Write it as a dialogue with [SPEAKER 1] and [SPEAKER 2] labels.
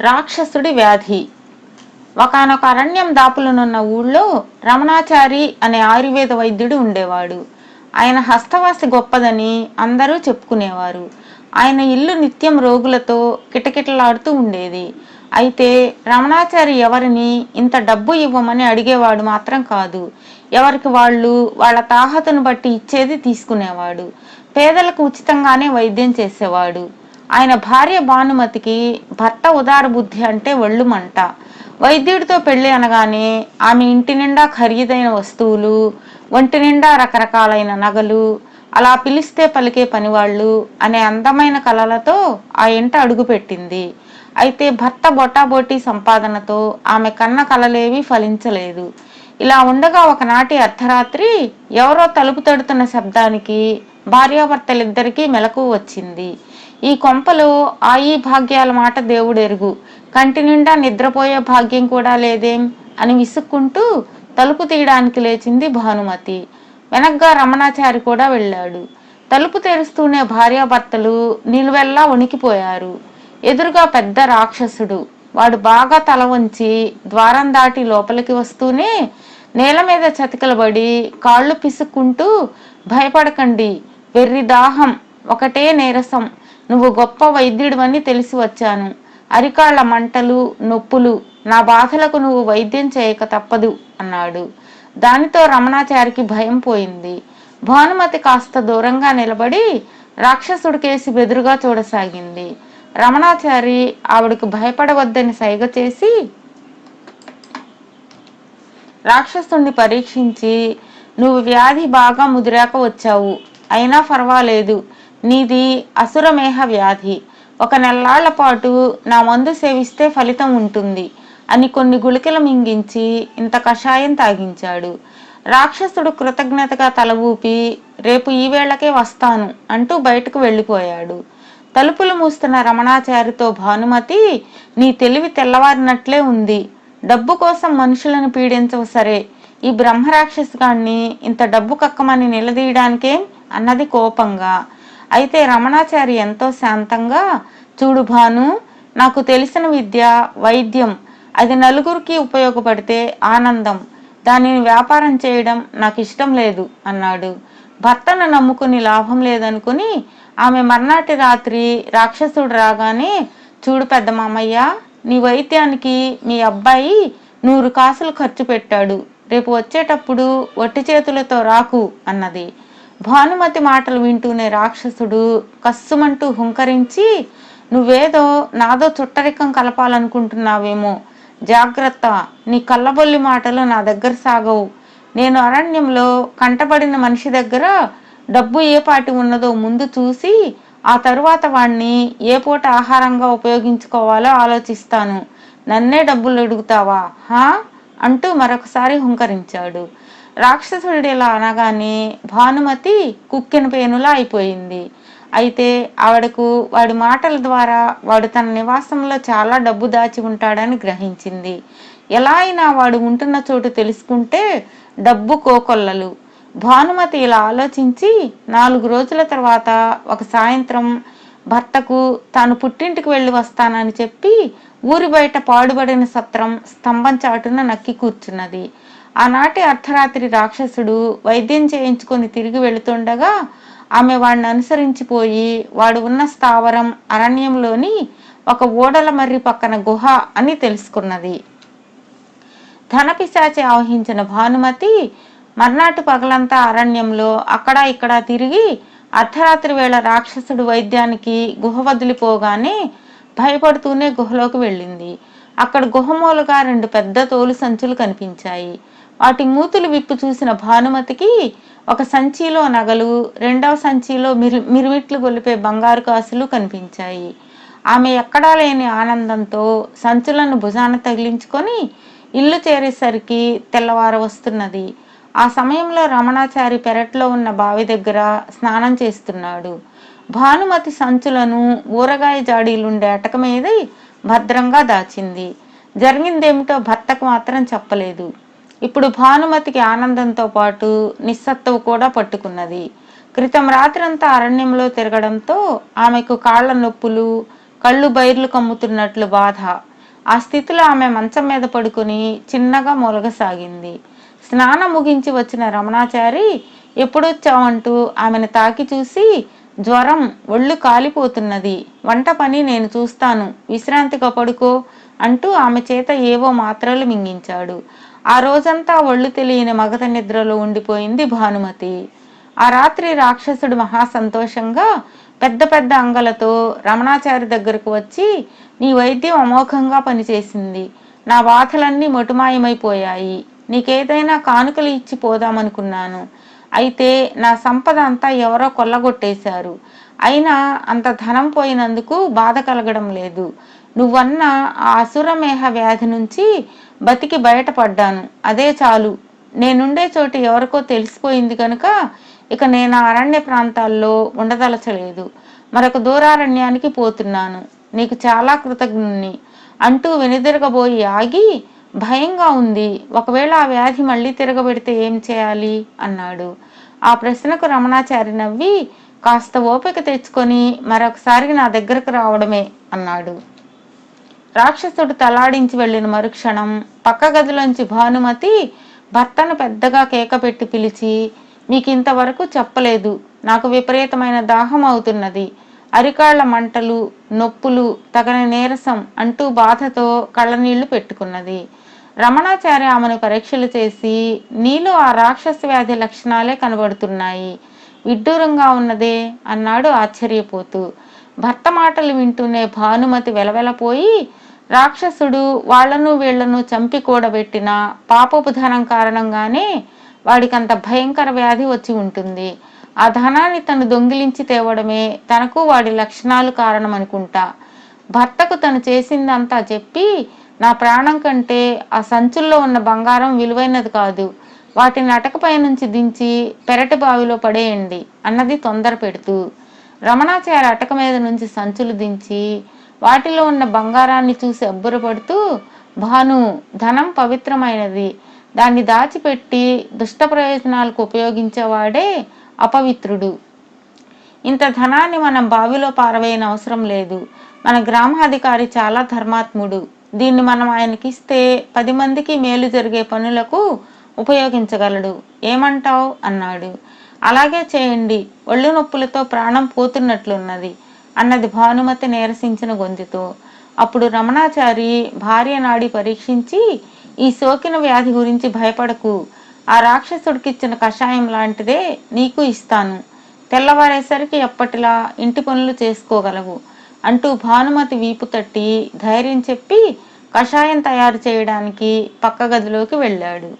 [SPEAKER 1] రాక్షసుడి వ్యాధి. ఒకానొక అరణ్యం దాపులనున్న ఊళ్ళో రమణాచారి అనే ఆయుర్వేద వైద్యుడు ఉండేవాడు. ఆయన హస్తవాసి గొప్పదని అందరూ చెప్పుకునేవారు. ఆయన ఇల్లు నిత్యం రోగులతో కిటకిటలాడుతూ ఉండేది. అయితే రమణాచారి ఎవరిని ఇంత డబ్బు ఇవ్వమని అడిగేవాడు మాత్రం కాదు. ఎవరికి వాళ్ళు వాళ్ళ తాహతను బట్టి ఇచ్చేది తీసుకునేవాడు. పేదలకు ఉచితంగానే వైద్యం చేసేవాడు. ఆయన భార్య భానుమతికి భర్త ఉదార బుద్ధి అంటే ఒళ్ళు మంట. వైద్యుడితో పెళ్లి అనగానే ఆమె ఇంటి నిండా ఖరీదైన వస్తువులు, ఒంటి నిండా రకరకాలైన నగలు, అలా పిలిస్తే పలికే పనివాళ్ళు అనే అందమైన కలలతో ఆ ఇంట అడుగుపెట్టింది. అయితే భర్త బొటాబొటీ సంపాదనతో ఆమె కన్న కలలేవీ ఫలించలేదు. ఇలా ఉండగా ఒకనాటి అర్ధరాత్రి ఎవరో తలుపు తడుతున్న శబ్దానికి భార్యాభర్తలిద్దరికీ మెలకువ వచ్చింది. ఈ కొంపలో ఆయి భాగ్యాల మాట దేవుడెరుగు, కంటి నిండా నిద్రపోయే భాగ్యం కూడా లేదేం అని విసుక్కుంటూ తలుపు తీయడానికి లేచింది భానుమతి. వెనగ్గా రమణాచారి కూడా వెళ్ళాడు. తలుపు తెరుస్తూనే భార్యాభర్తలు నిలువెల్లా వణికిపోయారు. ఎదురుగా పెద్ద రాక్షసుడు. వాడు బాగా తల వంచి ద్వారం దాటి లోపలికి వస్తూనే నేల మీద చతికిలబడి కాళ్ళు పిసుక్కుంటూ, భయపడకండి, వెర్రి దాహం, ఒకటే నీరసం, నువ్వు గొప్ప వైద్యుడివని తెలిసి వచ్చాను. అరికాళ్ల మంటలు, నొప్పులు, నా బాధలకు నువ్వు వైద్యం చేయక తప్పదు అన్నాడు. దానితో రమణాచారికి భయం పోయింది. భానుమతి కాస్త దూరంగా నిలబడి రాక్షసుడికేసి బెదురుగా చూడసాగింది. రమణాచారి ఆవిడకు భయపడవద్దని సైగ చేసి రాక్షసుడిని పరీక్షించి, నువ్వు వ్యాధి బాగా ముదిరాక వచ్చావు, అయినా పర్వాలేదు, నీది అసురమేహ వ్యాధి, 1 నెల్లాళ్ల పాటు నా మందు సేవిస్తే ఫలితం ఉంటుంది అని కొన్ని గుళికలు మింగించి ఇంత కషాయం తాగించాడు. రాక్షసుడు కృతజ్ఞతగా తల ఊపి, రేపు ఈ వేళకే వస్తాను అంటూ బయటకు వెళ్ళిపోయాడు. తలుపులు మూస్తున్న రమణాచారితో భానుమతి, నీ తెలివి తెల్లవారినట్లే ఉంది, డబ్బు కోసం మనుషులను పీడించవు సరే, ఈ బ్రహ్మరాక్షసుగాన్ని ఇంత డబ్బు కక్కమని నిలదీయడానికేం అన్నది కోపంగా. అయితే రమణాచారి ఎంతో శాంతంగా, చూడు భాను, నాకు తెలిసిన విద్య వైద్యం, అది నలుగురికి ఉపయోగపడితే ఆనందం, దానిని వ్యాపారం చేయడం నాకు ఇష్టం లేదు అన్నాడు. భర్తను నమ్ముకుని లాభం లేదనుకుని ఆమె మర్నాటి రాత్రి రాక్షసుడు రాగానే, చూడు పెద్ద మామయ్య, నీ వైద్యానికి మీ అబ్బాయి 100 కాసులు ఖర్చు పెట్టాడు, రేపు వచ్చేటప్పుడు వట్టి చేతులతో రాకు అన్నది. భానుమతి మాటలు వింటూనే రాక్షసుడు కస్సుమంటూ హుంకరించి, నువ్వేదో నాదో చుట్టరికం కలపాలనుకుంటున్నావేమో, జాగ్రత్త, నీ కళ్ళబొల్లి మాటలు నా దగ్గర సాగవు. నేను అరణ్యంలో కంటబడిన మనిషి దగ్గర డబ్బు ఏ పాటి ఉన్నదో ముందు చూసి ఆ తరువాత వాణ్ణి ఏ పూట ఆహారంగా ఉపయోగించుకోవాలో ఆలోచిస్తాను, నన్నే డబ్బులు అడుగుతావా హా అంటూ మరొకసారి హుంకరించాడు. రాక్షసుడు ఇలా అనగానే భానుమతి కుక్కిన పేనులా అయిపోయింది. అయితే ఆవిడకు వాడి మాటల ద్వారా వాడు తన నివాసంలో చాలా డబ్బు దాచి ఉంటాడని గ్రహించింది. ఎలా అయినా వాడు ఉంటున్న చోటు తెలుసుకుంటే డబ్బు కోకొల్లలు. భానుమతి ఇలా ఆలోచించి 4 రోజుల తర్వాత ఒక సాయంత్రం భర్తకు తాను పుట్టింటికి వెళ్ళి వస్తానని చెప్పి ఊరి బయట పాడుబడిన సత్రం స్తంభం చాటున నక్కి కూర్చున్నది. ఆనాటి అర్ధరాత్రి రాక్షసుడు వైద్యం చేయించుకొని తిరిగి వెళుతుండగా ఆమె వాడిని అనుసరించిపోయి వాడు ఉన్న స్థావరం అరణ్యంలోని ఒక ఓడల మర్రి పక్కన గుహ అని తెలుసుకున్నది. ధనపిశాచి ఆవహించిన భానుమతి మర్నాటి పగలంతా అరణ్యంలో అక్కడా ఇక్కడా తిరిగి అర్ధరాత్రి వేళ రాక్షసుడు వైద్యానికి గుహ వదిలిపోగానే భయపడుతూనే గుహలోకి వెళ్ళింది. అక్కడ గుహమూలుగా 2 పెద్ద తోలు సంచులు కనిపించాయి. వాటి మూతులు విప్పి చూసిన భానుమతికి ఒక సంచిలో నగలు, 2వ సంచిలో మిరుమిట్లు గొలిపే బంగారు కాసులు కనిపించాయి. ఆమె ఎక్కడా లేని ఆనందంతో సంచులను భుజాన తగిలించుకొని ఇల్లు చేరేసరికి తెల్లవార వస్తున్నది. ఆ సమయంలో రమణాచారి పెరట్లో ఉన్న బావి దగ్గర స్నానం చేస్తున్నాడు. భానుమతి సంచులను ఊరగాయ జాడీలుండే అటక మీద భద్రంగా దాచింది. జరిగిందేమిటో భర్తకు మాత్రం చెప్పలేదు. ఇప్పుడు భానుమతికి ఆనందంతో పాటు నిస్సత్తువ కూడా పట్టుకున్నది. క్రితం రాత్రంతా అరణ్యంలో తిరగడంతో ఆమెకు కాళ్ల నొప్పులు, కళ్ళు బైర్లు కమ్ముతున్నట్లు బాధ. ఆ స్థితిలో ఆమె మంచం మీద పడుకుని చిన్నగా మొలగసాగింది. స్నానం ముగించి వచ్చిన రమణాచారి ఎప్పుడొచ్చావంటూ ఆమెను తాకి చూసి, జ్వరం, ఒళ్ళు కాలిపోతున్నది, వంట పని నేను చూస్తాను, విశ్రాంతిగా పడుకో అంటూ ఆమె చేత ఏవో మాత్రలు మింగించాడు. ఆ రోజంతా ఒళ్ళు తెలియని మగత నిద్రలో ఉండిపోయింది భానుమతి. ఆ రాత్రి రాక్షసుడు మహా సంతోషంగా పెద్ద పెద్ద అంగలతో రమణాచారి దగ్గరకు వచ్చి, నీ వైద్యం అమోఘంగా పనిచేసింది, నా బాధలన్నీ మొటుమాయమైపోయాయి, నీకేదైనా కానుకలు ఇచ్చి పోదామనుకున్నాను, అయితే నా సంపద అంతా ఎవరో కొల్లగొట్టేశారు, అయినా అంత ధనం పోయినందుకు బాధ కలగడం లేదు, నువ్వన్న ఆ అసురమేహ వ్యాధి నుంచి బతికి బయటపడ్డాను, అదే చాలు, నేనుండే చోటు ఎవరికో తెలిసిపోయింది కనుక ఇక నేను అరణ్య ప్రాంతాల్లో ఉండదలచలేదు, మరొక దూరారణ్యానికి పోతున్నాను, నీకు చాలా కృతజ్ఞుణ్ణి అంటూ వెనుదిరగబోయి ఆగి, భయంగా ఉంది, ఒకవేళ ఆ వ్యాధి మళ్ళీ తిరగబెడితే ఏం చేయాలి అన్నాడు. ఆ ప్రశ్నకు రమణాచారి నవ్వి, కాస్త ఓపిక తెచ్చుకొని మరొకసారి నా దగ్గరకు రావడమే అన్నాడు. రాక్షసుడు తలాడించి వెళ్ళిన మరుక్షణం పక్క గదిలోంచి భానుమతి భర్తను పెద్దగా కేకపెట్టి పిలిచి, మీకింతవరకు చెప్పలేదు, నాకు విపరీతమైన దాహం అవుతున్నది, అరికాళ్ల మంటలు, నొప్పులు, తగని నీరసం అంటూ బాధతో కళ్ళనీళ్లు పెట్టుకున్నది. రమణాచార్య ఆమెను పరీక్షలు చేసి, నీలో ఆ రాక్షస వ్యాధి లక్షణాలే కనబడుతున్నాయి, విడ్డూరంగా ఉన్నదే అన్నాడు ఆశ్చర్యపోతూ. భర్త మాటలు వింటూనే భానుమతి వెలవెలపోయి, రాక్షసుడు వాళ్లను వీళ్లను చంపి కూడబెట్టిన పాపపు ధనం కారణంగానే వాడికంత భయంకర వ్యాధి వచ్చి ఉంటుంది, ఆ ధనాన్ని తను దొంగిలించి తేవడమే తనకు వాడి లక్షణాలు కారణం అనుకుంటా, భర్తకు తను చేసిందంతా చెప్పి, నా ప్రాణం కంటే ఆ సంచుల్లో ఉన్న బంగారం విలువైనది కాదు, వాటిని అటకపై నుంచి దించి పెరటి బావిలో పడేయండి అన్నది తొందర పెడుతూ. రమణాచార్య అటక మీద నుంచి సంచులు దించి వాటిలో ఉన్న బంగారాన్ని చూసి అబ్బురపడుతూ, భాను, ధనం పవిత్రమైనది, దాన్ని దాచిపెట్టి దుష్ట ప్రయోజనాలకు ఉపయోగించేవాడే అపవిత్రుడు, ఇంత ధనాన్ని మనం బావిలో పారవేయని అవసరం లేదు, మన గ్రామాధికారి చాలా ధర్మాత్ముడు, దీన్ని మనం ఆయనకిస్తే 10 మందికి మేలు జరిగే పనులకు ఉపయోగించగలడు, ఏమంటావ్ అన్నాడు. అలాగే చేయండి, ఒళ్ళు నొప్పులతో ప్రాణం పోతున్నట్లున్నది అన్నది భానుమతి నీరసించిన గొంతుతో. అప్పుడు రమణాచారి భార్య నాడి పరీక్షించి, ఈ సోకిన వ్యాధి గురించి భయపడకు, ఆ రాక్షసుడికిచ్చిన కషాయం లాంటిదే నీకు ఇస్తాను, తెల్లవారేసరికి ఎప్పటిలా ఇంటి పనులు చేసుకోగలవు అంటూ భానుమతి వీపు తట్టి ధైర్యం చెప్పి కషాయం తయారు చేయడానికి పక్క గదిలోకి వెళ్ళాడు.